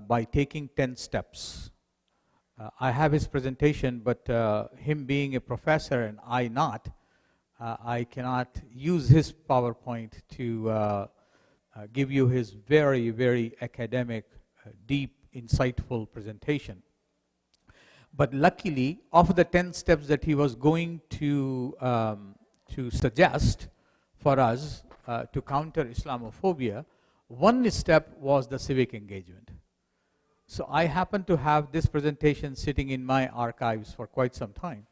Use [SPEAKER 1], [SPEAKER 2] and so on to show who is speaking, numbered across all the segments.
[SPEAKER 1] by taking 10 steps. I have his presentation, but him being a professor and I not, I cannot use his PowerPoint to give you his very, very academic, deep, insightful presentation. But luckily, of the 10 steps that he was going to suggest for us to counter Islamophobia, one step was the civic engagement. So I happen to have this presentation sitting in my archives for quite some time.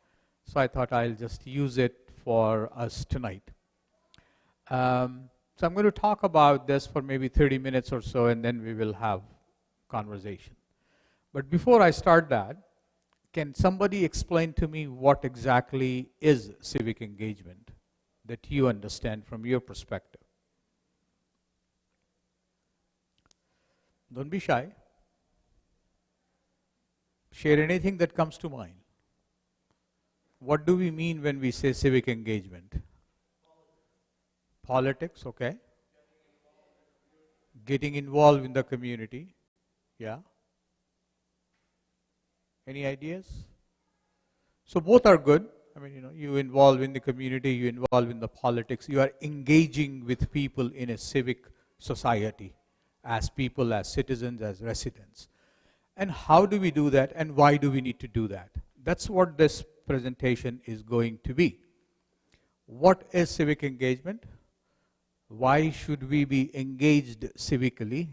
[SPEAKER 1] So I thought I'll just use it for us tonight. So I'm going to talk about this for maybe 30 minutes or so, and then we will have conversation. But before I start that, can somebody explain to me what exactly is civic engagement that you understand from your perspective? Don't be shy. Share anything that comes to mind. What do we mean when we say civic engagement? Politics, okay. Getting involved in the community. Yeah. Any ideas? So both are good. I mean, you involve in the community, you involve in the politics, you are engaging with people in a civic society as people, as citizens, as residents. And how do we do that, and why do we need to do that? That's what this presentation is going to be. What is civic engagement? Why should we be engaged civically?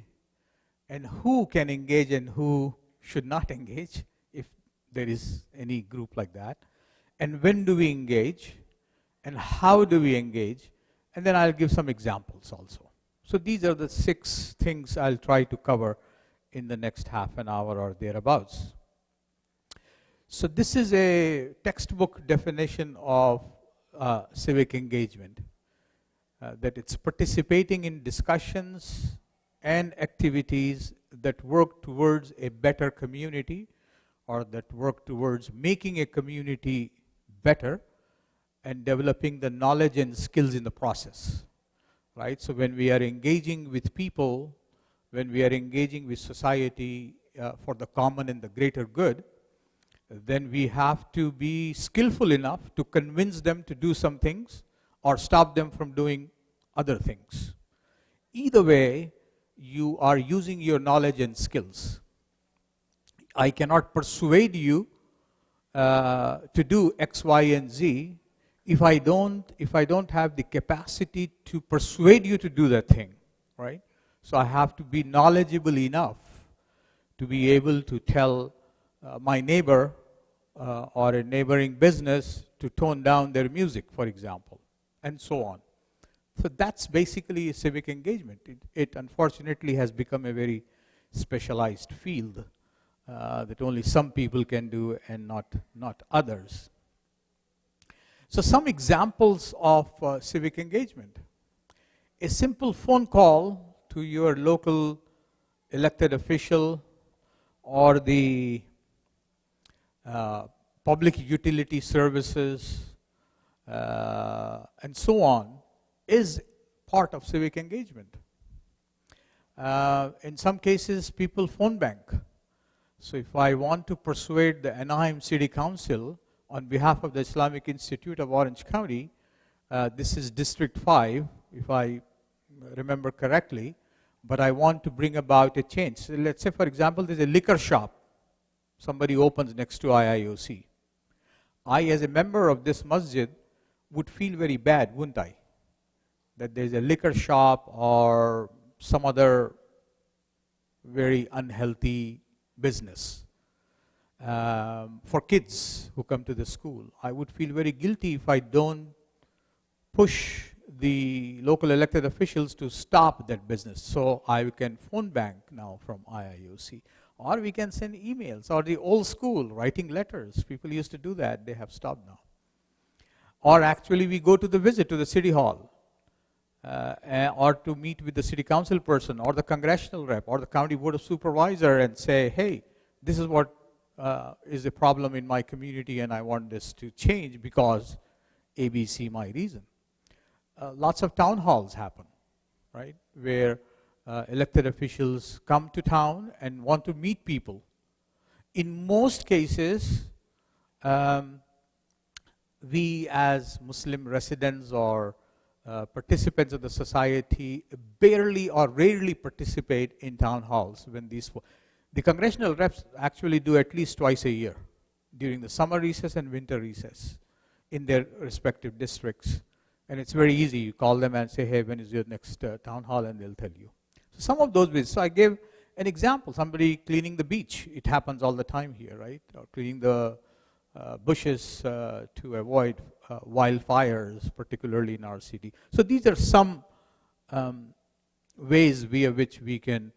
[SPEAKER 1] And who can engage and who should not engage, if there is any group like that? And when do we engage? And how do we engage? And then I'll give some examples also. So these are the 6 things I'll try to cover in the next half an hour or thereabouts. So this is a textbook definition of civic engagement, that it's participating in discussions and activities that work towards a better community, or that work towards making a community better and developing the knowledge and skills in the process, right? So when we are engaging with people, when we are engaging with society for the common and the greater good, then we have to be skillful enough to convince them to do some things or stop them from doing other things. Either way, you are using your knowledge and skills. I cannot persuade you to do X, Y, and Z if I don't have the capacity to persuade you to do that thing, right? So I have to be knowledgeable enough to be able to tell my neighbor or a neighboring business to tone down their music, for example, and so on. So that's basically civic engagement. It unfortunately has become a very specialized field that only some people can do and not others. So some examples of civic engagement. A simple phone call to your local elected official or the public utility services and so on is part of civic engagement. In some cases, people phone bank. So if I want to persuade the Anaheim City Council on behalf of the Islamic Institute of Orange County, this is District 5, if I remember correctly, but I want to bring about a change. So let's say, for example, there's a liquor shop somebody opens next to IIOC. I, as a member of this masjid, would feel very bad, wouldn't I? That there's a liquor shop or some other very unhealthy business for kids who come to the school. I would feel very guilty if I don't push the local elected officials to stop that business. So I can phone bank now from IIOC. Or we can send emails, or the old school, writing letters. People used to do that. They have stopped now. Or actually we go to the visit to the city hall, or to meet with the city council person, or the congressional rep, or the county board of supervisor and say, hey, this is what is a problem in my community and I want this to change because ABC my reason. Lots of town halls happen, right, where elected officials come to town and want to meet people. In most cases, we as Muslim residents or participants of the society barely or rarely participate in town halls when the congressional reps actually do at least twice a year during the summer recess and winter recess in their respective districts. And it's very easy. You call them and say, hey, when is your next town hall? And they'll tell you. So some of those ways. So I gave an example. Somebody cleaning the beach. It happens all the time here, right? Or cleaning the bushes to avoid wildfires, particularly in our city. So these are some ways via which we can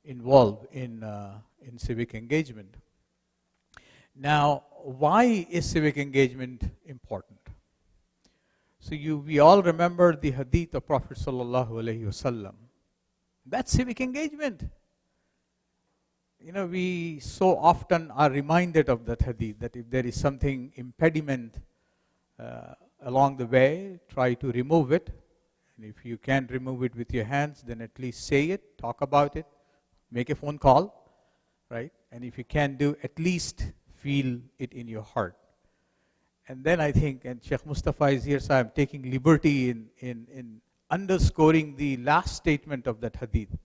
[SPEAKER 1] involve in civic engagement. Now, why is civic engagement important? So we all remember the hadith of Prophet sallallahu alaihi wasallam. That's civic engagement. You know, we so often are reminded of that hadith, that if there is something impediment along the way, try to remove it. And if you can't remove it with your hands, then at least say it, talk about it, make a phone call, right? And if you can't do, at least feel it in your heart. And then I think, and Sheikh Mustafa is here, so I'm taking liberty in underscoring the last statement of that hadith.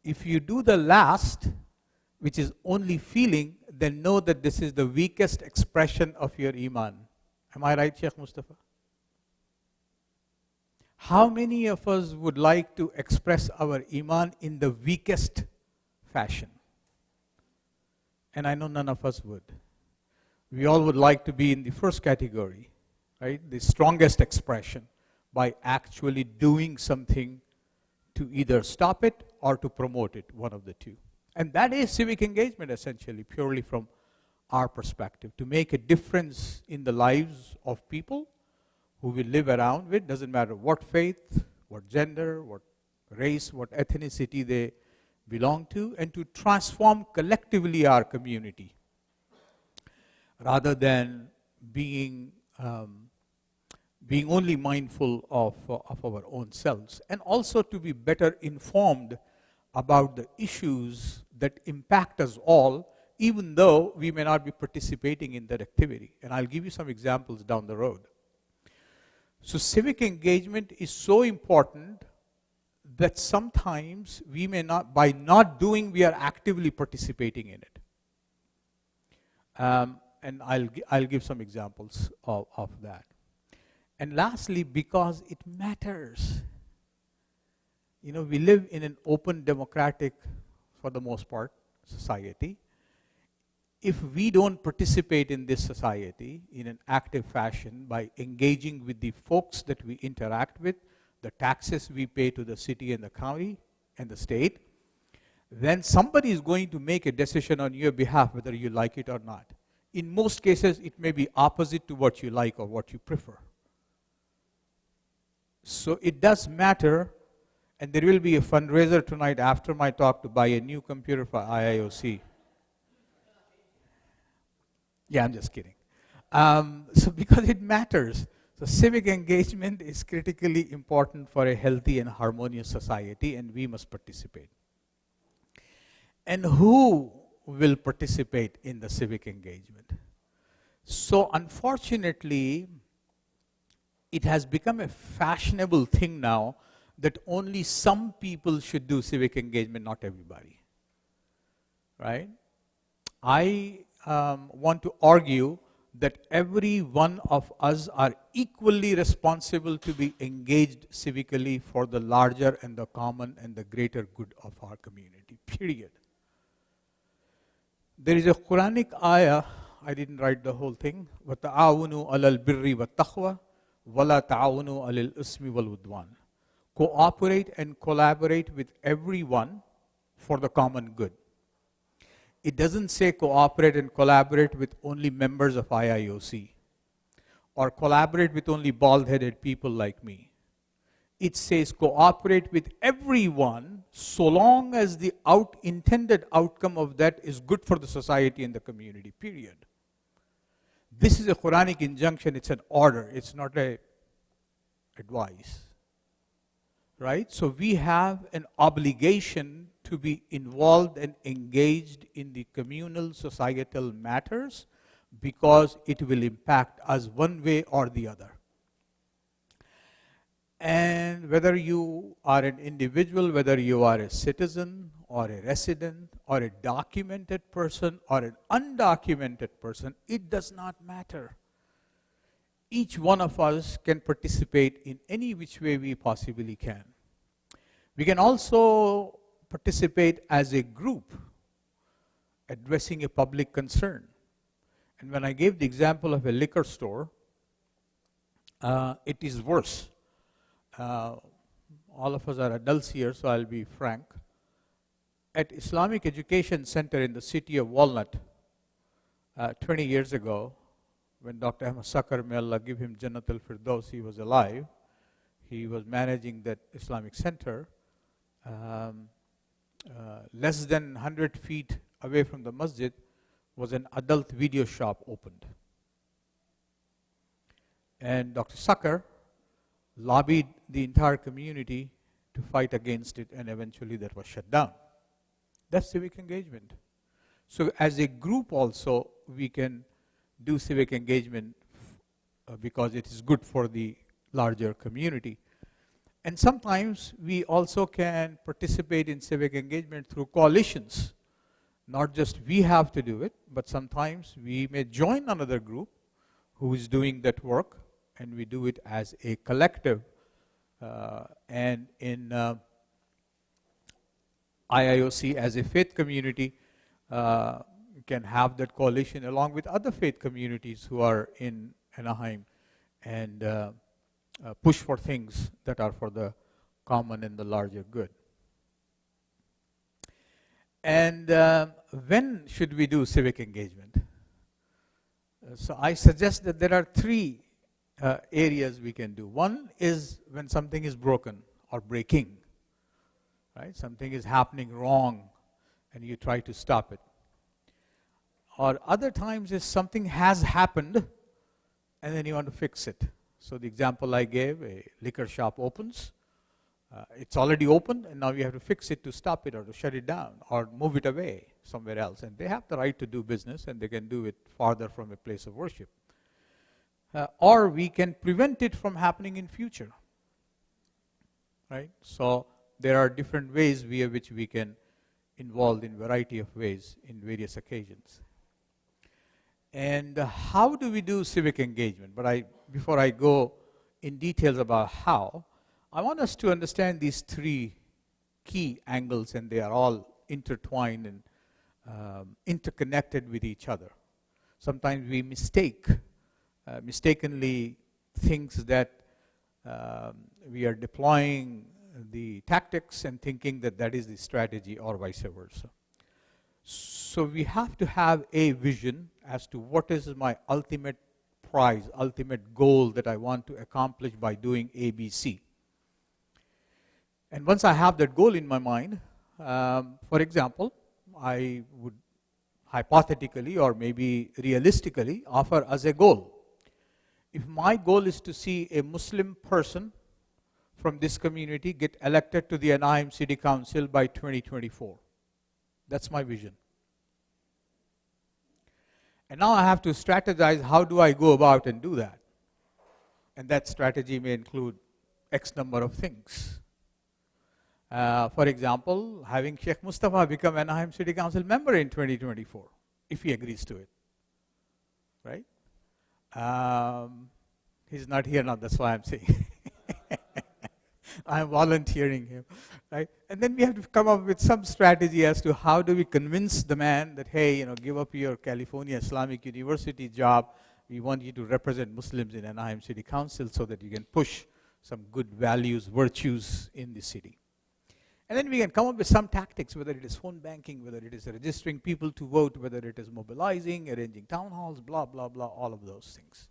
[SPEAKER 1] If you do the last, which is only feeling, then know that this is the weakest expression of your iman. Am I right, Sheikh Mustafa? How many of us would like to express our iman in the weakest fashion? And I know none of us would. We all would like to be in the first category, right? The strongest expression, by actually doing something to either stop it or to promote it, one of the two. And that is civic engagement, essentially, purely from our perspective, to make a difference in the lives of people who we live around with. Doesn't matter what faith, what gender, what race, what ethnicity they belong to, and to transform collectively our community, rather than being only mindful of our own selves, and also to be better informed about the issues that impact us all, even though we may not be participating in that activity. And I'll give you some examples down the road. So civic engagement is so important that sometimes we may not, by not doing, we are actively participating in it. And I'll give some examples of that. And lastly, because it matters. You know, we live in an open, democratic, for the most part, society. If we don't participate in this society in an active fashion by engaging with the folks that we interact with, the taxes we pay to the city and the county and the state, then somebody is going to make a decision on your behalf whether you like it or not. In most cases, it may be opposite to what you like or what you prefer. So it does matter, and there will be a fundraiser tonight after my talk to buy a new computer for IIOC. Yeah, I'm just kidding. So because it matters. So civic engagement is critically important for a healthy and harmonious society, and we must participate. And who will participate in the civic engagement? So unfortunately, it has become a fashionable thing now that only some people should do civic engagement, not everybody. Right? I want to argue that every one of us are equally responsible to be engaged civically for the larger and the common and the greater good of our community, period. There is a Quranic ayah, I didn't write the whole thing, وَتَعَاوُنُوا عَلَى الْبِرِّ وَالتَّقْوَى وَلَا تَعَاوُنُوا عَلَى الْإِثْمِ وَالْعُدْوَانِ. Cooperate and collaborate with everyone for the common good. It doesn't say cooperate and collaborate with only members of IIOC or collaborate with only bald-headed people like me. It says cooperate with everyone so long as the intended outcome of that is good for the society and the community, period. This is a Quranic injunction, it's an order, it's not an advice. right? So we have an obligation to be involved and engaged in the communal societal matters because it will impact us one way or the other. And whether you are an individual, whether you are a citizen or a resident or a documented person or an undocumented person, it does not matter. Each one of us can participate in any which way we possibly can. We can also participate as a group, addressing a public concern. And when I gave the example of a liquor store, it is worse. All of us are adults here, so I'll be frank. At Islamic Education Center in the city of Walnut, 20 years ago, when Dr. Ahmad Sakar, may Allah give him Jannat al-Firdaus, he was alive, he was managing that Islamic center. Less than 100 feet away from the masjid was an adult video shop opened. And Dr. Sakar lobbied the entire community to fight against it, and eventually that was shut down. That's civic engagement. So as a group also, we can do civic engagement because it is good for the larger community. And sometimes we also can participate in civic engagement through coalitions. Not just we have to do it, but sometimes we may join another group who is doing that work, and we do it as a collective. And in IIOC as a faith community, can have that coalition along with other faith communities who are in Anaheim and push for things that are for the common and the larger good. And when should we do civic engagement? So I suggest that there are three areas we can do. One is when something is broken or breaking, right? Something is happening wrong and you try to stop it. Or other times is something has happened and then you want to fix it. So the example I gave, a liquor shop opens, it's already opened and now you have to fix it to stop it or to shut it down or move it away somewhere else. And they have the right to do business and they can do it farther from a place of worship. Or we can prevent it from happening in future, right? So there are different ways via which we can involve in variety of ways in various occasions. And how do we do civic engagement? But before I go in details about how, I want us to understand these three key angles, and they are all intertwined and interconnected with each other. Sometimes we mistakenly thinks that we are deploying the tactics and thinking that that is the strategy or vice versa. So we have to have a vision as to what is my ultimate prize, ultimate goal that I want to accomplish by doing ABC. And once I have that goal in my mind, for example, I would hypothetically or maybe realistically offer as a goal. If my goal is to see a Muslim person from this community get elected to the Anaheim City Council by 2024, that's my vision. And now I have to strategize, how do I go about and do that? And that strategy may include X number of things. For example, having Sheikh Mustafa become Anaheim City Council member in 2024, if he agrees to it, right? He's not here now, that's why I'm saying. I'm volunteering him, right? And then we have to come up with some strategy as to how do we convince the man that, hey, give up your California Islamic University job. We want you to represent Muslims in Anaheim City Council so that you can push some good values, virtues in the city. And then we can come up with some tactics, whether it is phone banking, whether it is registering people to vote, whether it is mobilizing, arranging town halls, blah, blah, blah, all of those things.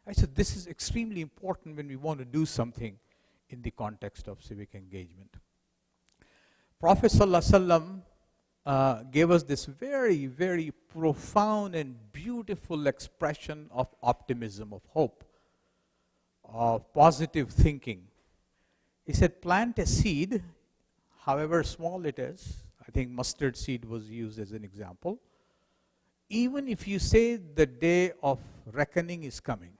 [SPEAKER 1] Right, so this is extremely important when we want to do something in the context of civic engagement. Prophet ﷺ gave us this very, very profound and beautiful expression of optimism, of hope, of positive thinking. He said, plant a seed, however small it is. I think mustard seed was used as an example. Even if you say the day of reckoning is coming.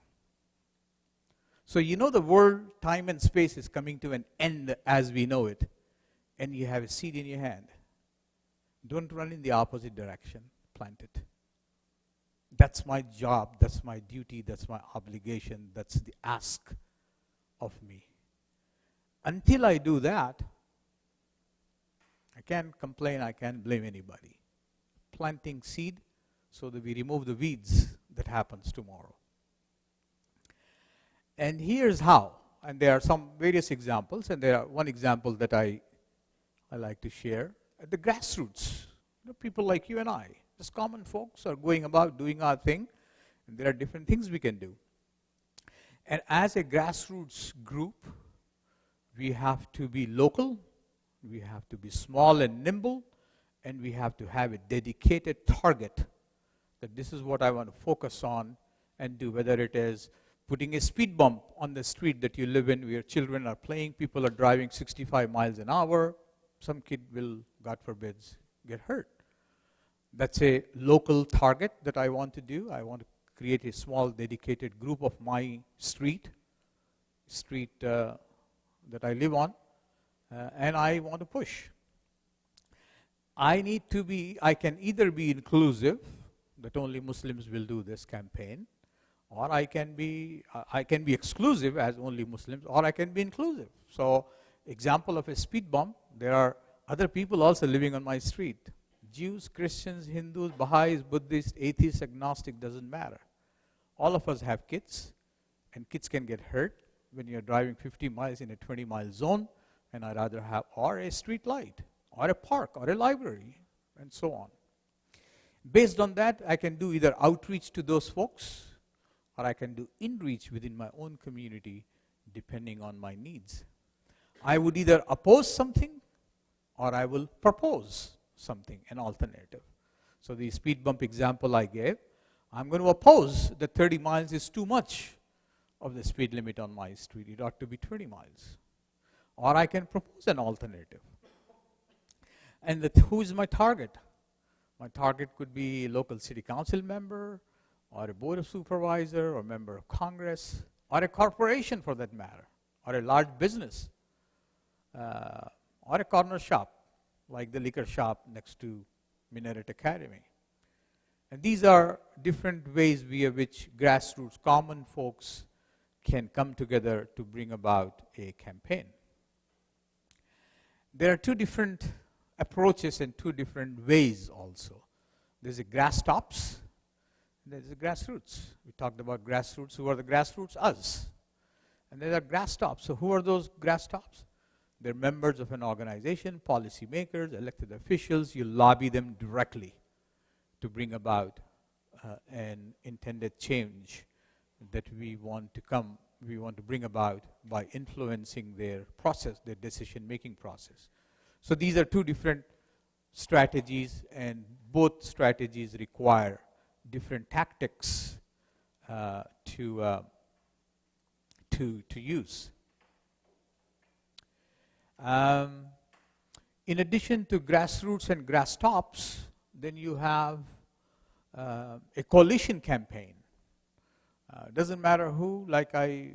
[SPEAKER 1] So you know the world, time and space is coming to an end as we know it. And you have a seed in your hand. Don't run in the opposite direction. Plant it. That's my job. That's my duty. That's my obligation. That's the ask of me. Until I do that, I can't complain. I can't blame anybody. Planting seed so that we remove the weeds that happens tomorrow. And here's how. And there are some various examples. And there are one example that I like to share. At the grassroots, people like you and I, just common folks are going about doing our thing. And there are different things we can do. And as a grassroots group, we have to be local, we have to be small and nimble, and we have to have a dedicated target that this is what I want to focus on and do, whether it is putting a speed bump on the street that you live in where children are playing, people are driving 65 miles an hour, some kid will, God forbids, get hurt. That's a local target that I want to do. I want to create a small dedicated group of my street that I live on, and I want to push. I can either be inclusive, that only Muslims will do this campaign, or I can be exclusive as only Muslims, or I can be inclusive. So, example of a speed bump, there are other people also living on my street. Jews, Christians, Hindus, Baha'is, Buddhists, atheists, agnostic, doesn't matter. All of us have kids, and kids can get hurt when you're driving 50 miles in a 20-mile zone, and I'd rather have or a street light, or a park, or a library, and so on. Based on that, I can do either outreach to those folks, or I can do inreach within my own community, depending on my needs. I would either oppose something, or I will propose something, an alternative. So the speed bump example I gave, I'm going to oppose that 30 miles is too much of the speed limit on my street. It ought to be 20 miles. Or I can propose an alternative. And who is my target? My target could be a local city council member, or a board of supervisor, or a member of Congress, or a corporation for that matter, or a large business, or a corner shop, like the liquor shop next to Minaret Academy. And these are different ways via which grassroots, common folks can come together to bring about a campaign. There are two different approaches and two different ways also. There's a grass tops, and there's a grassroots. We talked about grassroots. Who are the grassroots? Us. And there are grass tops. So who are those grass tops? They're members of an organization, policymakers, elected officials. You lobby them directly to bring about an intended change that we want to bring about by influencing their process, their decision-making process. So these are two different strategies, and both strategies require different tactics to use. In addition to grassroots and grass tops, then you have a coalition campaign. Doesn't matter who, like I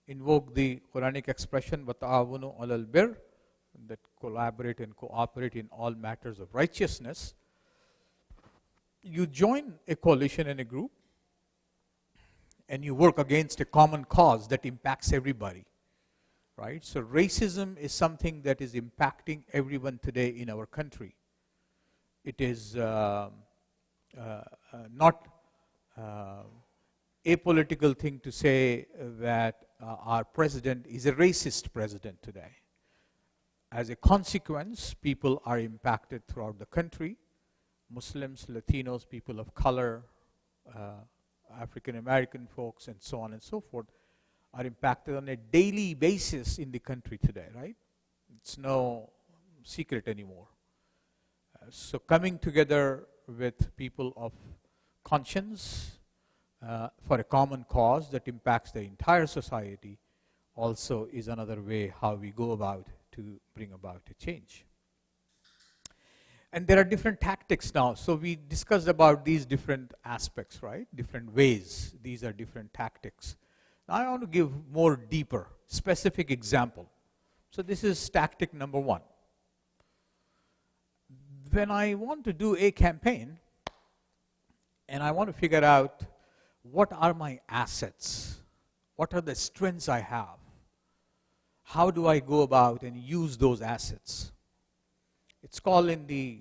[SPEAKER 1] invoke the Quranic expression, وَتَعَاوُنُوا عَلَى الْبِرِّ, that collaborate and cooperate in all matters of righteousness. You join a coalition and a group, and you work against a common cause that impacts everybody. Right? So racism is something that is impacting everyone today in our country. It is not a political thing to say that our president is a racist president today. As a consequence, people are impacted throughout the country. Muslims, Latinos, people of color, African American folks, and so on and so forth, are impacted on a daily basis in the country today, right? It's no secret anymore. So coming together with people of conscience for a common cause that impacts the entire society also is another way how we go about to bring about a change. And there are different tactics now. So we discussed about these different aspects, right? Different ways. These are different tactics. Now I want to give more deeper, specific example. So this is tactic number 1. When I want to do a campaign, and I want to figure out what are my assets, what are the strengths I have, how do I go about and use those assets? It's called in the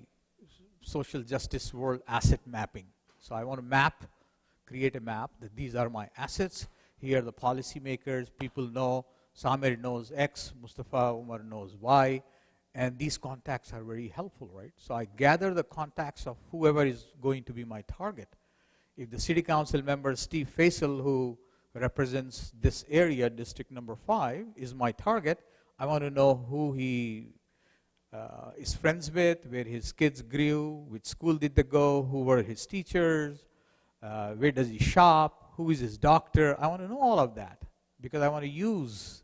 [SPEAKER 1] social justice world asset mapping. So I want to map, create a map that these are my assets. Here are the policymakers, people know, Samir knows X, Mustafa Umar knows Y, and these contacts are very helpful, right? So I gather the contacts of whoever is going to be my target. If the city council member Steve Faisal, who represents this area, district number 5, is my target, I want to know who he is friends with, where his kids grew, which school did they go, who were his teachers, where does he shop, who is his doctor. I want to know all of that because I want to use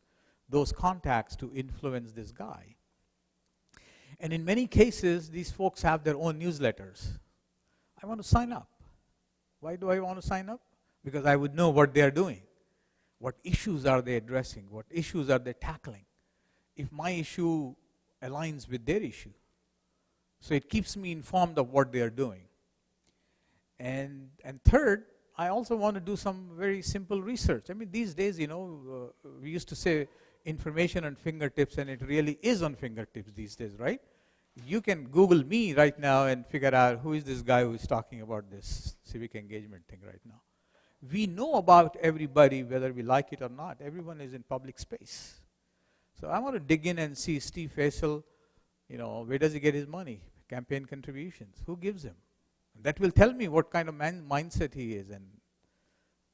[SPEAKER 1] those contacts to influence this guy. And in many cases, these folks have their own newsletters. I want to sign up. Why do I want to sign up? Because I would know what they are doing. What issues are they addressing? What issues are they tackling? If my issue aligns with their issue. So it keeps me informed of what they are doing. And third, I also want to do some very simple research. I mean, these days, we used to say information on fingertips, and it really is on fingertips these days, right? You can Google me right now and figure out who is this guy who is talking about this civic engagement thing right now. We know about everybody, whether we like it or not. Everyone is in public space. So I want to dig in and see Steve Faisal, where does he get his money? Campaign contributions. Who gives him? That will tell me what kind of mindset he is and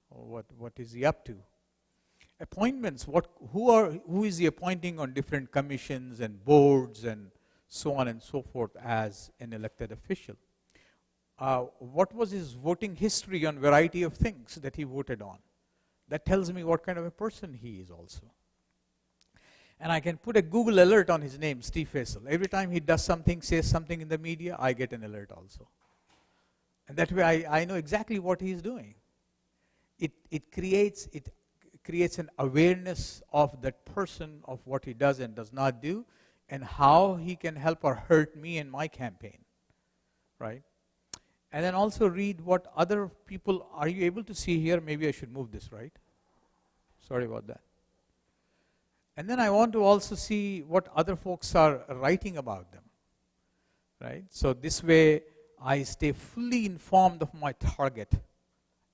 [SPEAKER 1] what is he up to. Appointments, who is he appointing on different commissions and boards and so on and so forth as an elected official. What was his voting history on variety of things that he voted on? That tells me what kind of a person he is also. And I can put a Google alert on his name, Steve Faisal. Every time he does something, says something in the media, I get an alert also. And that way I know exactly what he's doing. It creates an awareness of that person, of what he does and does not do, and how he can help or hurt me in my campaign, right? And then also read what other people, are you able to see here? Maybe I should move this, right? Sorry about that. And then I want to also see what other folks are writing about them, right? So this way I stay fully informed of my target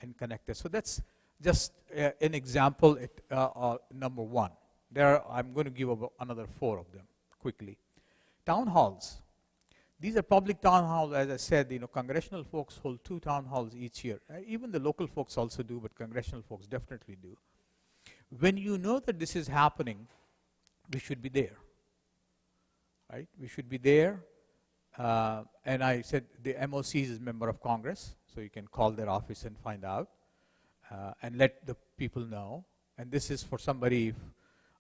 [SPEAKER 1] and connected. So that's just an example at number 1. I'm going to give another 4 of them quickly. Town halls. These are public town halls. As I said, congressional folks hold 2 town halls each year. Even the local folks also do, but congressional folks definitely do. When you know that this is happening, we should be there, right? We should be there. And I said the MOC is a member of Congress, so you can call their office and find out and let the people know. And this is for somebody, if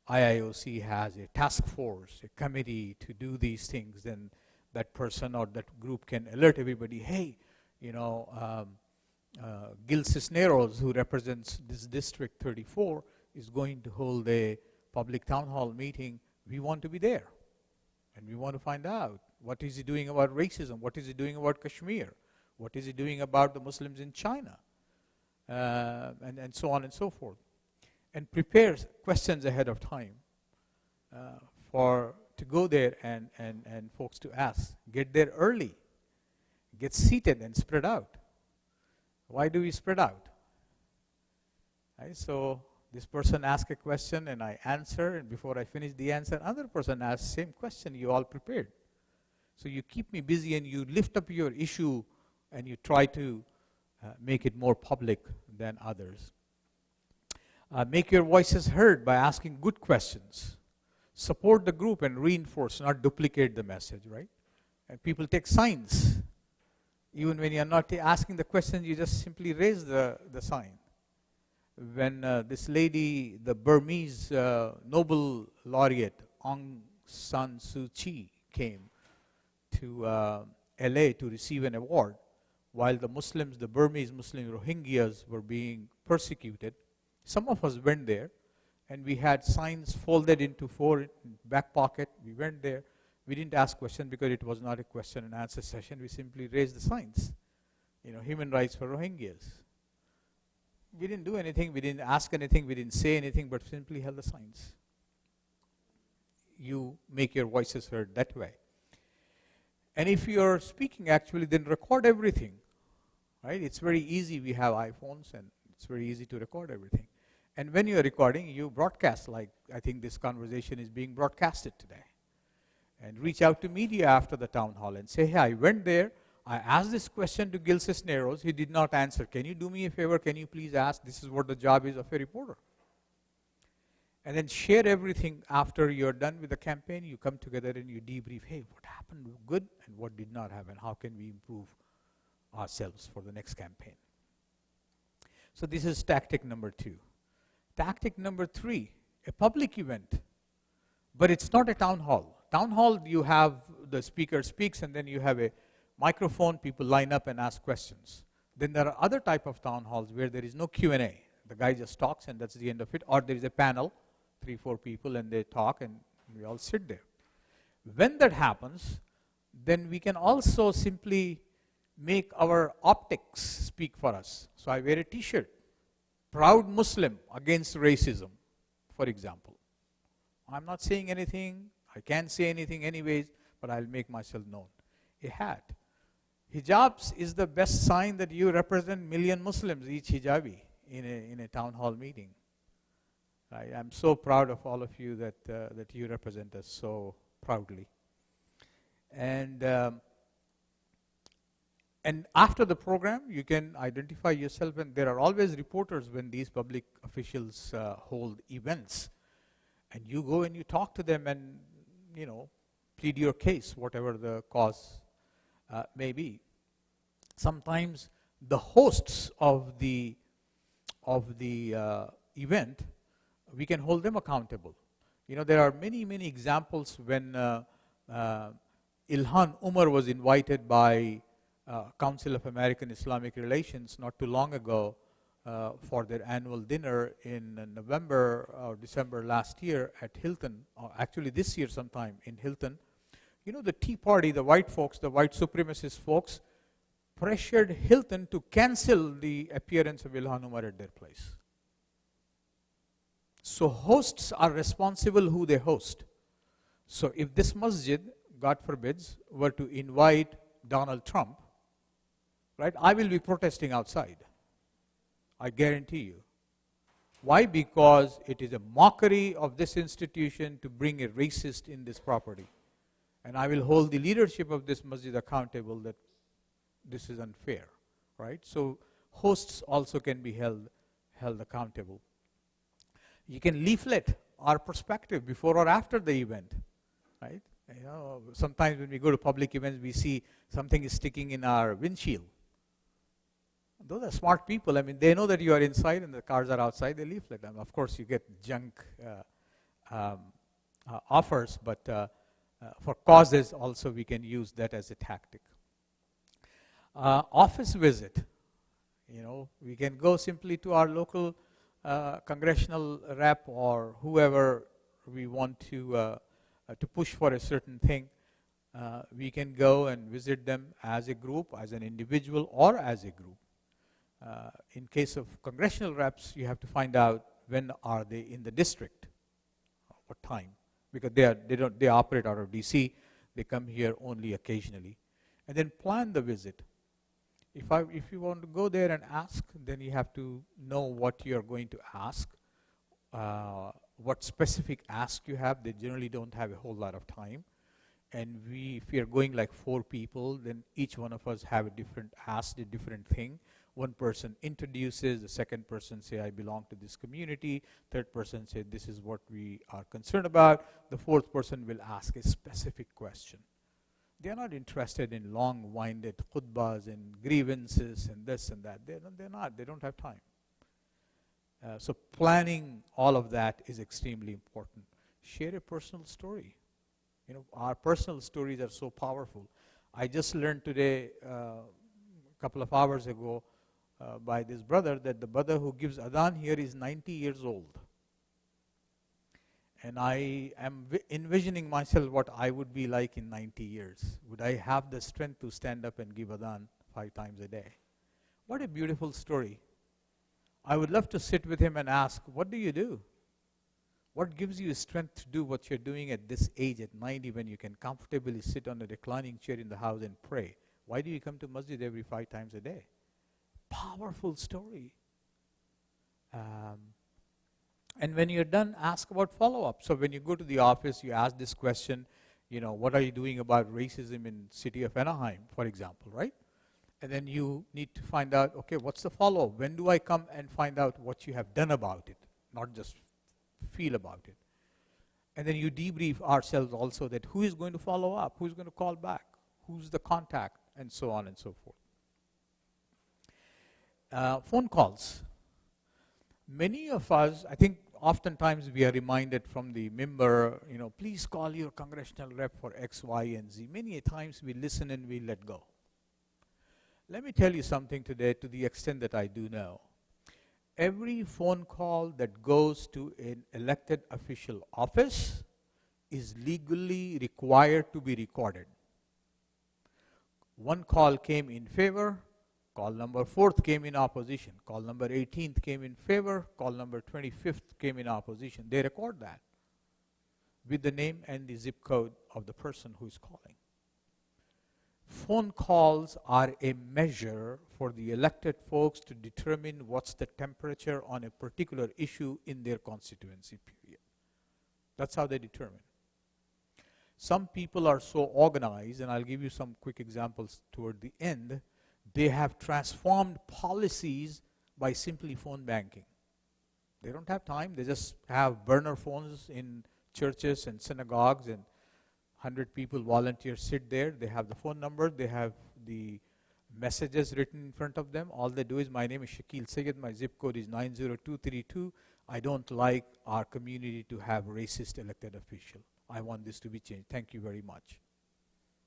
[SPEAKER 1] IIOC has a task force, a committee to do these things, then that person or that group can alert everybody, hey, Gil Cisneros, who represents this District 34, is going to hold a public town hall meeting. We want to be there. And we want to find out, what is he doing about racism? What is he doing about Kashmir? What is he doing about the Muslims in China? And so on and so forth. And prepare questions ahead of time to go there and folks to ask. Get there early. Get seated and spread out. Why do we spread out? Right? So this person asks a question and I answer, and before I finish the answer, another person asks the same question. You all prepared. So you keep me busy and you lift up your issue and you try to make it more public than others. Make your voices heard by asking good questions. Support the group and reinforce, not duplicate the message, right? And people take signs. Even when you're not asking the question, you just simply raise the sign. when this lady, the Burmese Nobel laureate Aung San Suu Kyi, came to LA to receive an award, while the Muslims, the Burmese Muslim Rohingyas, were being persecuted. Some of us went there, and we had signs folded into four in back pocket. We went there. We didn't ask questions because it was not a question and answer session. We simply raised the signs. Human rights for Rohingyas. We didn't do anything. We didn't ask anything. We didn't say anything, but simply held the signs. You make your voices heard that way. And if you're speaking, actually, then record everything. Right? It's very easy. We have iPhones, and it's very easy to record everything. And when you're recording, you broadcast, like I think this conversation is being broadcasted today. And reach out to media after the town hall and say, hey, I went there. I asked this question to Gil Cisneros. He did not answer. Can you do me a favor? Can you please ask? This is what the job is of a reporter. And then share everything after you're done with the campaign. You come together and you debrief, hey, what happened good and what did not happen? How can we improve ourselves for the next campaign? So this is tactic number 2. Tactic number 3, a public event. But it's not a town hall. Town hall, you have the speaker speaks and then you have a microphone, people line up and ask questions. Then there are other type of town halls where there is no Q&A. The guy just talks and that's the end of it. Or there is a panel, 3-4 people, and they talk and we all sit there. When that happens, then we can also simply make our optics speak for us. So I wear a t-shirt, proud Muslim against racism, for example. I'm not saying anything, I can't say anything anyways, but I'll make myself known. A hat. Hijabs is the best sign that you represent million Muslims, each hijabi, in a town hall meeting. I'm so proud of all of you that you represent us so proudly. And after the program, you can identify yourself, and there are always reporters when these public officials hold events. And you go and you talk to them and, plead your case, whatever the cause may be. Sometimes the hosts of the event, we can hold them accountable. There are many, many examples when Ilhan Umar was invited by Council of American Islamic Relations not too long ago for their annual dinner in November or December last year at Hilton, or actually this year sometime in Hilton. The Tea Party, the white folks, the white supremacist folks, pressured Hilton to cancel the appearance of Ilhan Umar at their place. So hosts are responsible who they host. So if this masjid, God forbids, were to invite Donald Trump, right, I will be protesting outside. I guarantee you. Why? Because it is a mockery of this institution to bring a racist in this property. And I will hold the leadership of this masjid accountable that this is unfair, right? So hosts also can be held accountable. You can leaflet our perspective before or after the event, right? Sometimes when we go to public events, we see something is sticking in our windshield. Those are smart people. They know that you are inside and the cars are outside. They leaflet them. Of course, you get junk offers, but for causes also we can use that as a tactic. Office visit. We can go simply to our local congressional rep or whoever we want to push for a certain thing. We can go and visit them as a group, as an individual, or as a group. In case of congressional reps, you have to find out when are they in the district, what time, because they operate out of DC. They come here only occasionally, and then plan the visit. If you want to go there and ask, then you have to know what you are going to ask, what specific ask you have. They generally don't have a whole lot of time, and if we are going like 4 people, then each one of us have a different ask, a different thing. One person introduces, the second person say, I belong to this community. Third person say, this is what we are concerned about. The fourth person will ask a specific question. They are not interested in long-winded khutbahs and grievances and this and that. They're not. They don't have time. So planning all of that is extremely important. Share a personal story. Our personal stories are so powerful. I just learned today, a couple of hours ago, by this brother, that the brother who gives adhan here is 90 years old. And I am envisioning myself what I would be like in 90 years. Would I have the strength to stand up and give adhan 5 times a day? What a beautiful story. I would love to sit with him and ask, what do you do? What gives you strength to do what you're doing at this age, at 90, when you can comfortably sit on a reclining chair in the house and pray? Why do you come to masjid every 5 times a day? Powerful story. And when you're done, ask about follow-up. So when you go to the office, you ask this question, what are you doing about racism in city of Anaheim, for example, right? And then you need to find out, okay, what's the follow-up? When do I come and find out what you have done about it, not just feel about it? And then you debrief ourselves also that who is going to follow up, who's going to call back, who's the contact, and so on and so forth. Phone calls. Many of us, I think oftentimes we are reminded from the member, please call your congressional rep for X, Y, and Z. Many times we listen and we let go. Let me tell you something today, to the extent that I do know. Every phone call that goes to an elected official office is legally required to be recorded. One call came in favor, call number 4th came in opposition, call number 18th came in favor, call number 25th came in opposition. They record that with the name and the zip code of the person who is calling. Phone calls are a measure for the elected folks to determine what's the temperature on a particular issue in their constituency, period. That's how they determine. Some people are so organized, and I'll give you some quick examples toward the end. They have transformed policies by simply phone banking. They don't have time. They just have burner phones in churches and synagogues, and 100 people volunteers sit there. They have the phone number. They have the messages written in front of them. All they do is, my name is Shakeel Syed. My zip code is 90232. I don't like our community to have racist elected official. I want this to be changed. Thank you very much.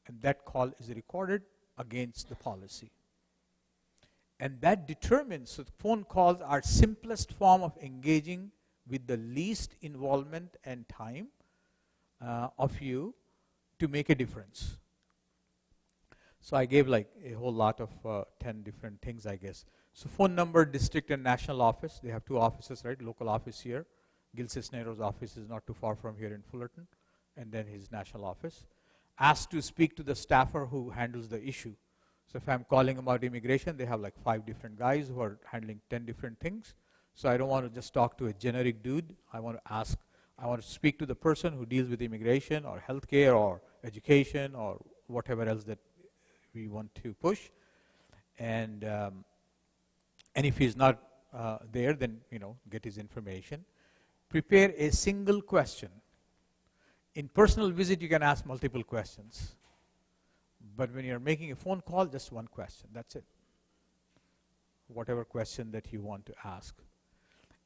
[SPEAKER 1] And that call is recorded against the policy. And that determines, so phone calls are simplest form of engaging with the least involvement and time of you to make a difference. So I gave like a whole lot of 10 different things, I guess. So phone number, district and national office. They have 2 offices, right? Local office here. Gil Cisneros' office is not too far from here in Fullerton. And then his national office. Asked to speak to the staffer who handles the issue. So if I'm calling about immigration, they have like 5 different guys who are handling 10 different things. So I don't want to just talk to a generic dude. I want to speak to the person who deals with immigration or healthcare or education or whatever else that we want to push. And if he's not there, then get his information. Prepare a single question. In personal visit, you can ask multiple questions. But when you're making a phone call, just one question. That's it. Whatever question that you want to ask.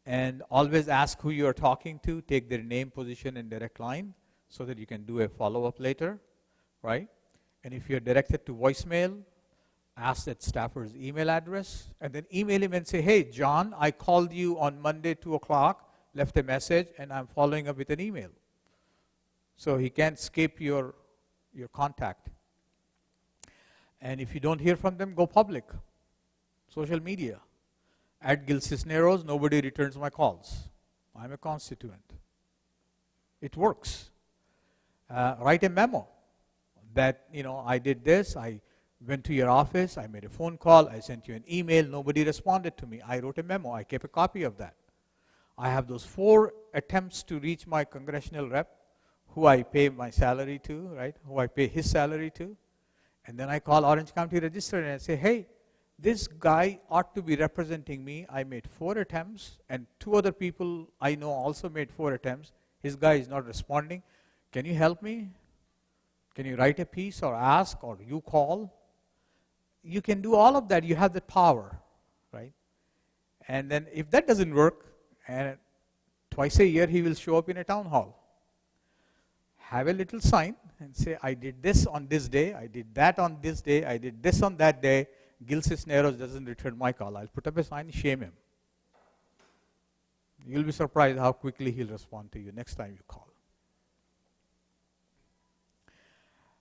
[SPEAKER 1] And always ask who you are talking to. Take their name, position, and direct line so that you can do a follow-up later, right? And if you're directed to voicemail, ask that staffer's email address, and then email him and say, hey, John, I called you on Monday, 2 o'clock, left a message, and I'm following up with an email. So he can't escape your contact. And if you don't hear from them, go public. Social media. At Gil Cisneros, nobody returns my calls. I'm a constituent. It works. Write a memo that, I did this, I went to your office, I made a phone call, I sent you an email, nobody responded to me. I wrote a memo, I kept a copy of that. I have those 4 attempts to reach my congressional rep, who I pay my salary to, right? Who I pay his salary to. And then I call Orange County Register and I say, hey, this guy ought to be representing me. I made 4 attempts, and 2 other people I know also made 4 attempts. His guy is not responding. Can you help me? Can you write a piece or ask or you call? You can do all of that. You have the power, right? And then if that doesn't work, And twice a year he will show up in a town hall, have a little sign and say, I did this on this day, I did that on this day, I did this on that day. Gil Cisneros doesn't return my call. I'll put up a sign, shame him. You'll be surprised how quickly he'll respond to you next time you call.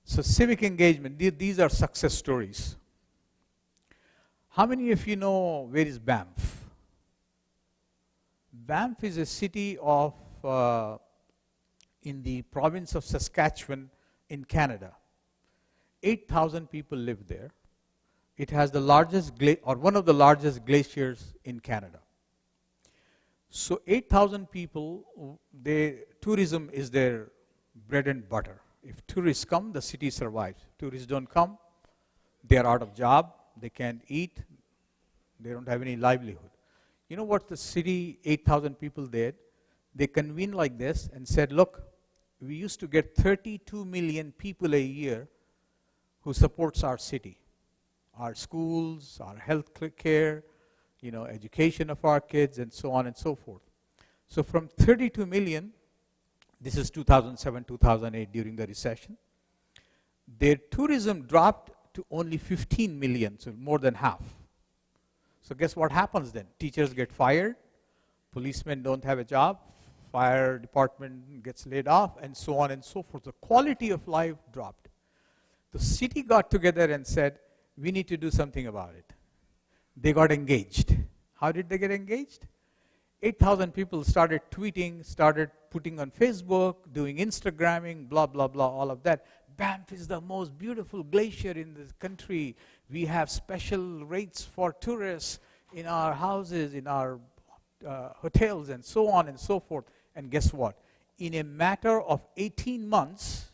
[SPEAKER 1] So civic engagement, these are success stories. How many of you know where is Banff? Banff is a city of in the province of Saskatchewan in Canada. 8,000 people live there. It has the largest, or one of the largest glaciers in Canada. So 8,000 people, tourism is their bread and butter. If tourists come, the city survives. Tourists don't come, they are out of job, they can't eat, they don't have any livelihood. You know what the city, 8,000 people did? They convened like this and said, look, we used to get 32 million people a year who supports our city, our schools, our health care, education of our kids, and so on and so forth. So from 32 million, this is 2007, 2008 during the recession, their tourism dropped to only 15 million, so more than half. So guess what happens then? Teachers get fired, policemen don't have a job, fire department gets laid off, and so on and so forth. The quality of life dropped. The city got together and said, we need to do something about it. They got engaged. How did they get engaged? 8,000 people started tweeting, started putting on Facebook, doing Instagramming, blah, blah, blah, all of that. Banff is the most beautiful glacier in this country. We have special rates for tourists in our houses, in our hotels, and so on and so forth. And guess what? In a matter of 18 months,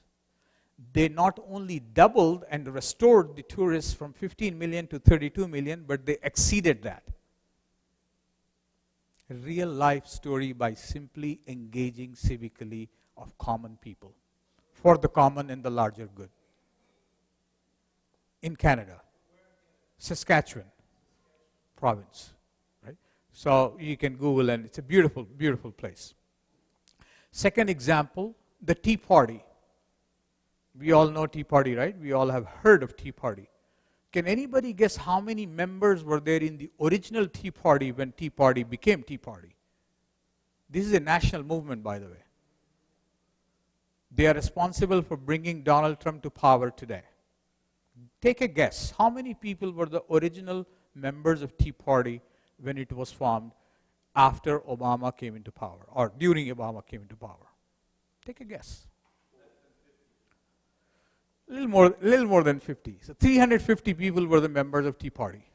[SPEAKER 1] they not only doubled and restored the tourists from 15 million to 32 million, but they exceeded that. A real life story by simply engaging civically of common people for the common and the larger good. In Canada, Saskatchewan province, right? So you can Google, and it's a beautiful, beautiful place. Second example, the Tea Party. We all know Tea Party, right? We all have heard of Tea Party. Can anybody guess how many members were there in the original Tea Party when Tea Party became Tea Party? This is a national movement, by the way. They are responsible for bringing Donald Trump to power today. Take a guess. How many people were the original members of Tea Party when it was formed after Obama came into power, or during Obama came into power? Take a guess. A little more than 50. So 350 people were the members of Tea Party.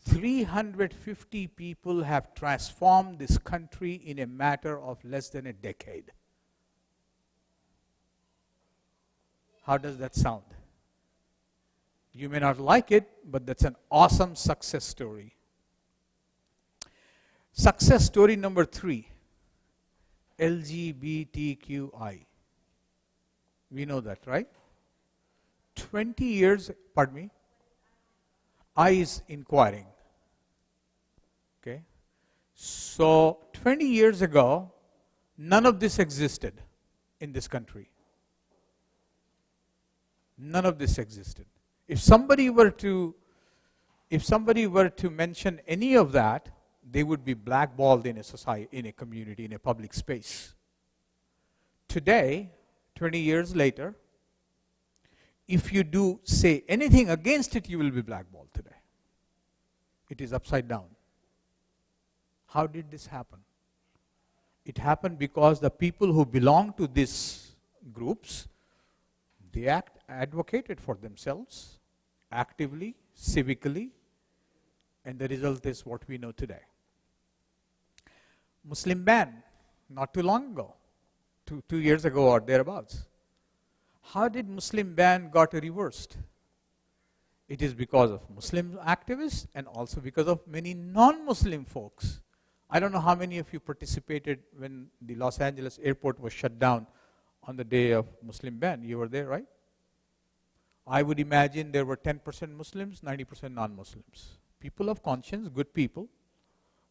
[SPEAKER 1] 350 people have transformed this country in a matter of less than a decade. How does that sound? You may not like it, but that's an awesome success story. Success story number 3, LGBTQI. We know that, right? 20 years, pardon me, I is inquiring. Okay? So 20 years ago, none of this existed in this country. None of this existed. If somebody were to mention any of that, they would be blackballed in a society, in a community, in a public space. Today, 20 years later, if you do say anything against it, you will be blackballed today. It is upside down. How did this happen? It happened because the people who belong to these groups, they advocated for themselves actively, civically, and the result is what we know today. Muslim ban, not too long ago, two years ago or thereabouts. How did Muslim ban got reversed? It is because of Muslim activists and also because of many non-Muslim folks. I don't know how many of you participated when the Los Angeles airport was shut down on the day of Muslim ban. You were there, right? I would imagine there were 10% Muslims, 90% non-Muslims. People of conscience, good people,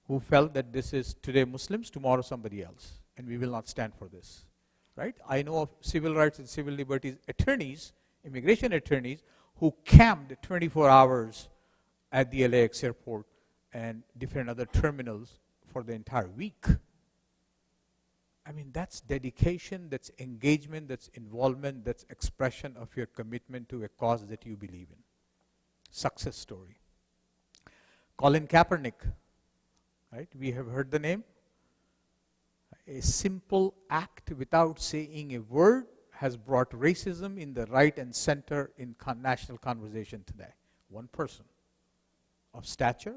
[SPEAKER 1] who felt that this is today Muslims, tomorrow somebody else, and we will not stand for this. Right? I know of civil rights and civil liberties attorneys, immigration attorneys, who camped 24 hours at the LAX airport and different other terminals for the entire week. I mean, that's dedication, that's engagement, that's involvement, that's expression of your commitment to a cause that you believe in. Success story. Colin Kaepernick, right? We have heard the name. A simple act without saying a word has brought racism in the right and center in national conversation today. One person of stature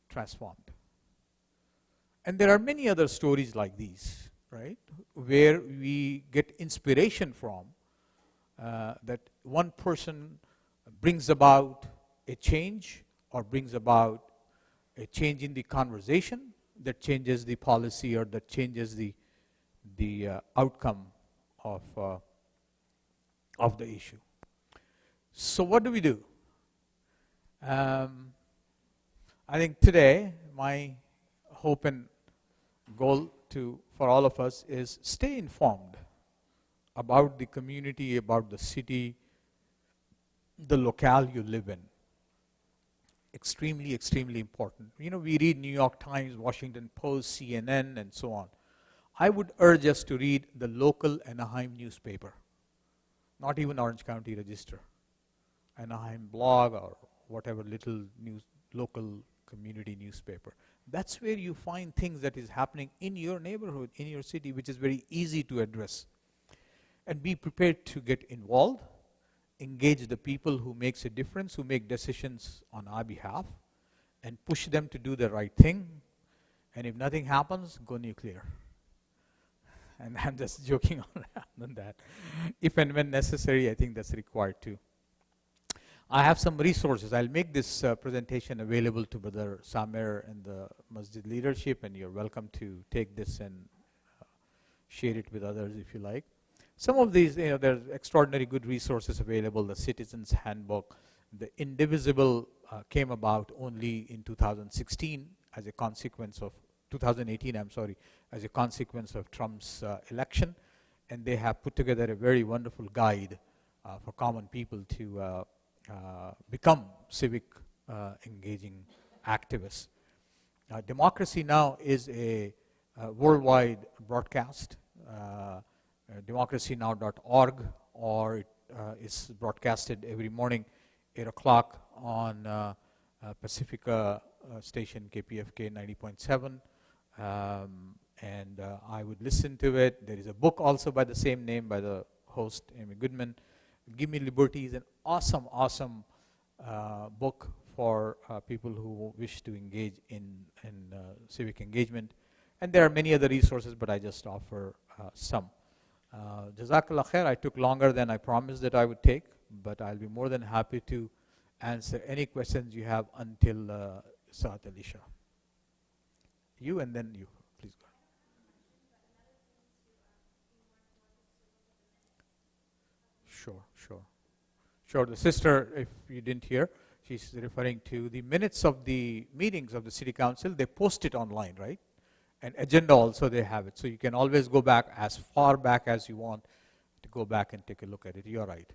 [SPEAKER 1] transformed. And there are many other stories like these, right, where we get inspiration from that one person brings about a change or brings about a change in the conversation that changes the policy or that changes the outcome of the issue. So what do we do? I think today my hope and goal for all of us is stay informed about the community, about the city, the locale you live in. Extremely, extremely important. You know, we read New York Times, Washington Post, CNN, and so on. I would urge us to read the local Anaheim newspaper, not even Orange County Register. Anaheim blog or whatever little local community newspaper. That's where you find things that is happening in your neighborhood, in your city, which is very easy to address. And be prepared to get involved, engage the people who makes a difference, who make decisions on our behalf, and push them to do the right thing. And if nothing happens, go nuclear. And I'm just joking on that. If and when necessary, I think that's required too. I have some resources. I'll make this presentation available to Brother Samer and the Masjid leadership, and you're welcome to take this and share it with others if you like. Some of these, there's extraordinary good resources available. The Citizen's Handbook, the Indivisible came about only in 2016 as a consequence of 2018, as a consequence of Trump's election, and they have put together a very wonderful guide for common people to become civic engaging activists. Democracy Now! Is a worldwide broadcast. democracynow.org, or it is broadcasted every morning 8 o'clock on Pacifica station KPFK 90.7, and I would listen to it. There is a book also by the same name by the host, Amy Goodman. Give Me Liberty is an awesome book for people who wish to engage in civic engagement. And there are many other resources, but I just offer some. Jazakallah khair. I took longer than I promised that I would take, but I'll be more than happy to answer any questions you have until Saat al-Isha. You and then you, please go. Sure. The sister, if you didn't hear, she's referring to the minutes of the meetings of the city council. They post it online, right? And agenda also they have it. So you can always go back as far back as you want to go back and take a look at it. You're right.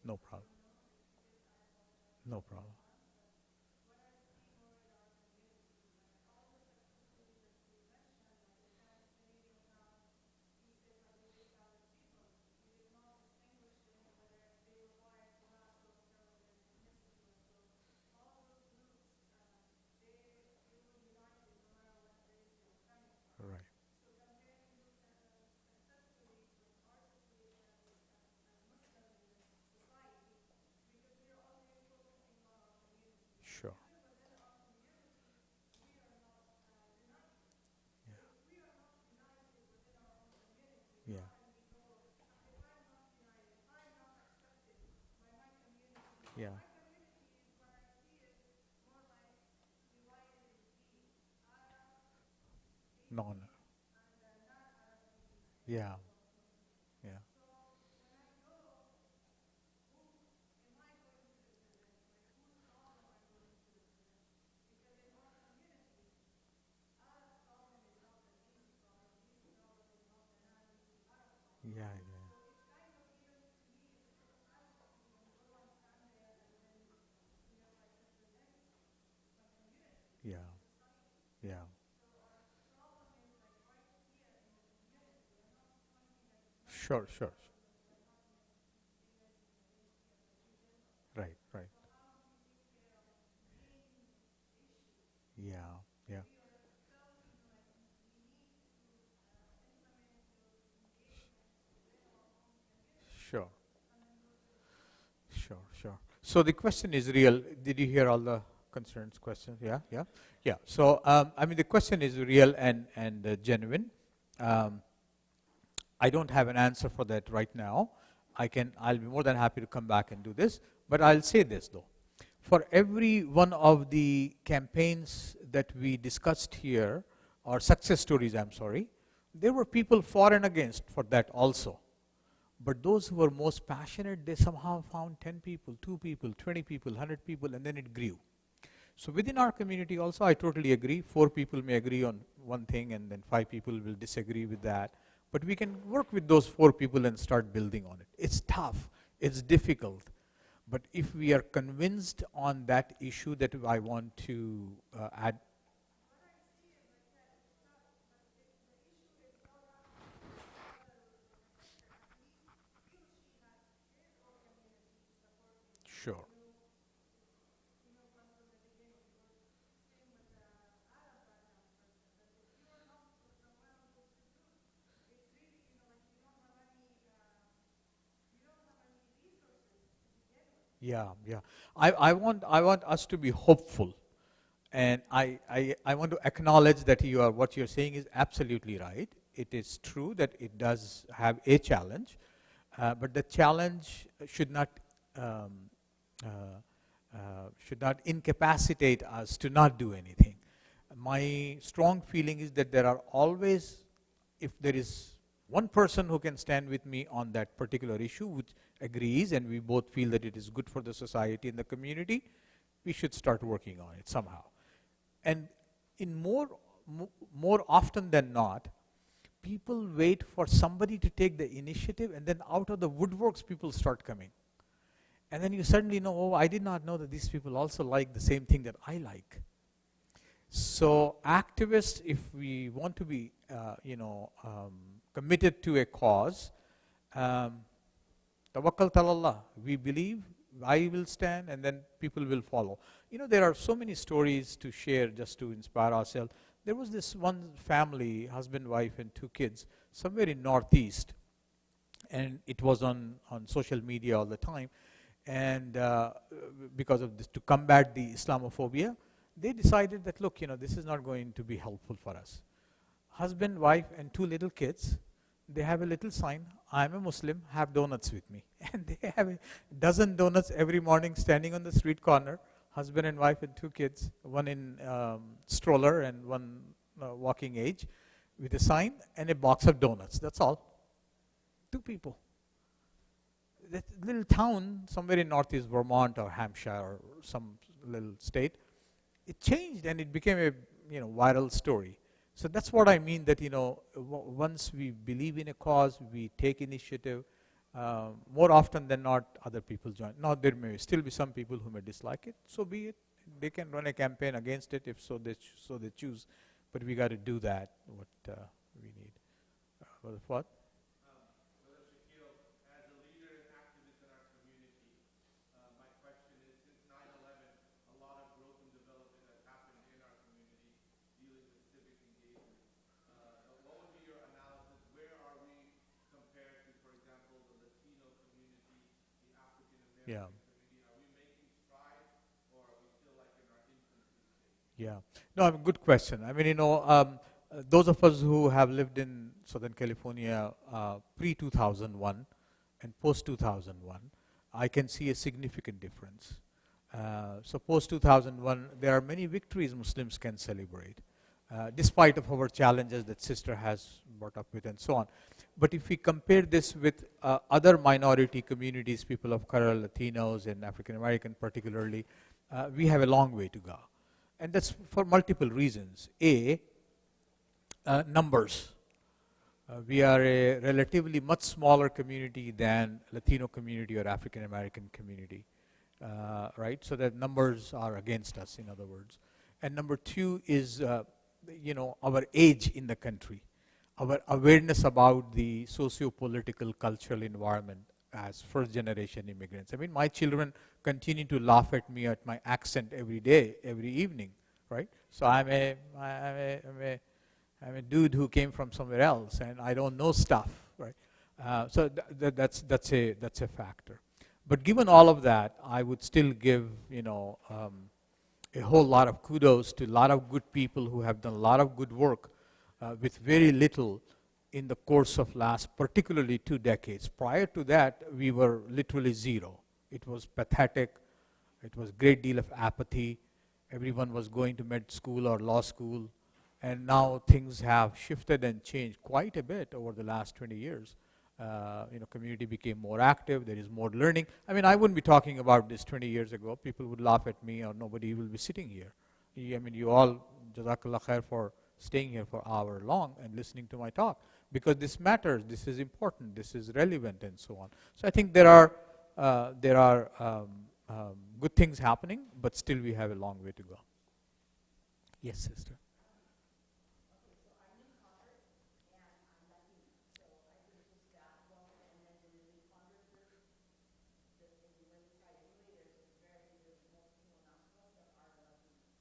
[SPEAKER 1] No problem. No problem. Right. Sure. Yeah. Yeah. No. Yeah. Yeah. Yeah, yeah, yeah, yeah. Sure, sure. Right, right. Yeah, yeah. Sure, sure, sure. So the question is real. Did you hear all the concerns, questions? Yeah, yeah, yeah. So I mean, the question is real and genuine. Um, I don't have an answer for that right now. I'll be more than happy to come back and do this. But I'll say this though. For every one of the campaigns that we discussed here, or success stories, I'm sorry, there were people for and against for that also. But those who were most passionate, they somehow found 10 people, 2 people, 20 people, 100 people, and then it grew. So within our community also, I totally agree. 4 people may agree on one thing, and then 5 people will disagree with that. But we can work with those 4 people and start building on it. It's tough. It's difficult. But if we are convinced on that issue that I want to add, sure. Yeah, yeah. I want us to be hopeful. And I want to acknowledge that what you're saying is absolutely right. It is true that it does have a challenge, but the challenge um, uh, should not incapacitate us to not do anything. My strong feeling is that there are always, if there is one person who can stand with me on that particular issue, which agrees, and we both feel that it is good for the society and the community, we should start working on it somehow. And in more often than not, people wait for somebody to take the initiative, and then out of the woodworks, people start coming. And then you suddenly know, oh, I did not know that these people also like the same thing that I like. So activists, if we want to be, committed to a cause, um, tawakkal talallah, we believe, I will stand, and then people will follow. There are so many stories to share just to inspire ourselves. There was this one family, husband, wife, and 2 kids, somewhere in Northeast, and it was on social media all the time. And because of this, to combat the Islamophobia, they decided that, look, this is not going to be helpful for us. Husband, wife, and 2 little kids, they have a little sign, I'm a Muslim, have donuts with me. And they have a dozen donuts every morning standing on the street corner, husband and wife and 2 kids, one in stroller and one walking age, with a sign and a box of donuts. That's all. 2 people. That little town somewhere in northeast Vermont or Hampshire or some little state, it changed and it became a viral story. So that's what I mean, that once we believe in a cause, we take initiative. More often than not, other people join. Now there may still be some people who may dislike it. So be it. They can run a campaign against it if so they choose. But we got to do that. What we need. What?
[SPEAKER 2] Brother Shakeel, as a leader and activist in our community, my question is, since 9/11, a lot of growth and development has happened in our community dealing with civic engagement. What would be your analysis? Where are we compared to, for example, the Latino community, the African
[SPEAKER 1] Yeah.
[SPEAKER 2] American community? Are we making strides, or are we still like in our infancy stage?
[SPEAKER 1] Yeah. No, I mean, good question. I mean, those of us who have lived in Southern California pre-2001 and post-2001, I can see a significant difference. So post-2001, there are many victories Muslims can celebrate, despite of our challenges that sister has brought up with and so on. But if we compare this with other minority communities, people of color, Latinos and African American particularly, we have a long way to go. And that's for multiple reasons. Numbers. We are a relatively much smaller community than Latino community or African American community, right? So that numbers are against us, in other words. And number two is, our age in the country, our awareness about the socio-political cultural environment as first-generation immigrants. I mean, my children continue to laugh at me at my accent every day, every evening, right? So I'm a dude who came from somewhere else, and I don't know stuff, right? So that's a factor. But given all of that, I would still give a whole lot of kudos to a lot of good people who have done a lot of good work with very little in the course of last, particularly 2 decades. Prior to that, we were literally zero. It was pathetic. It was a great deal of apathy. Everyone was going to med school or law school. And now things have shifted and changed quite a bit over the last 20 years. Community became more active. There is more learning. I mean, I wouldn't be talking about this 20 years ago. People would laugh at me, or nobody will be sitting here. I mean, you all, Jazakallah khair for staying here for hour long and listening to my talk, because this matters. This is important. This is relevant, and so on. So I think there are good things happening, but still we have a long way to go. Yes, sister.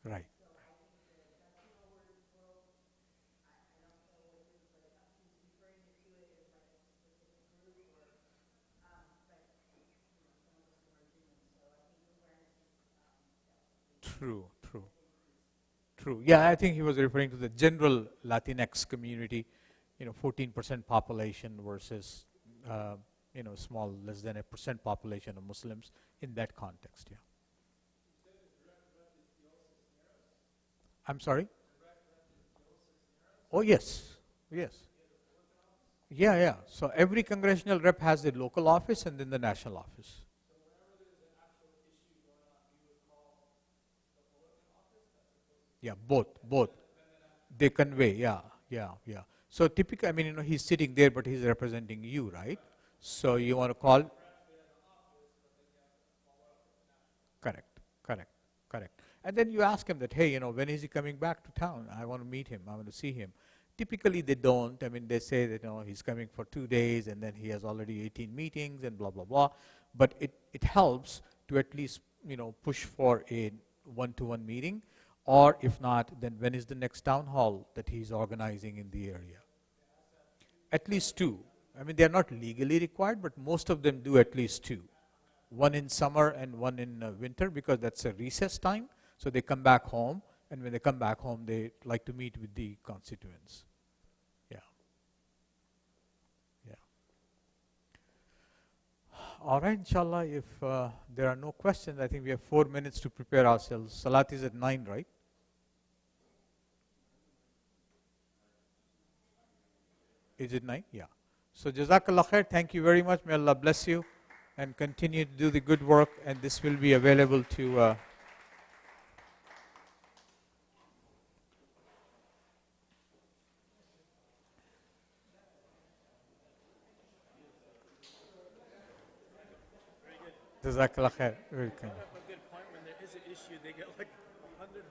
[SPEAKER 1] Right. True, true, true. Yeah, I think he was referring to the general Latinx community, 14% population versus, small, less than a percent population of Muslims in that context, yeah. I'm sorry? Oh, yes, yes. Yeah, yeah. So every congressional rep has the local office and then the national office. Yeah, both. They convey, yeah, yeah, yeah. So typically, I mean, he's sitting there, but he's representing you, right? So you want to call? Correct, correct, correct. And then you ask him that, hey, when is he coming back to town? I want to meet him. I want to see him. Typically, they don't. I mean, they say that, he's coming for 2 days, and then he has already 18 meetings and blah, blah, blah. But it helps to at least, push for a one-to-one meeting. Or if not, then when is the next town hall that he's organizing in the area? At least 2. I mean, they're not legally required, but most of them do at least 2. One in summer and one in winter, because that's a recess time. So they come back home, and when they come back home, they like to meet with the constituents. Yeah. Yeah. All right, inshallah, if there are no questions, I think we have 4 minutes to prepare ourselves. Salat is at 9, right? Is it 9? Yeah. So Jazakallah khair. Thank you very much. May Allah bless you and continue to do the good work. And this will be available to... Jazakallah khair. Very kind.
[SPEAKER 2] A good point. When there is an issue, they get like 100 burn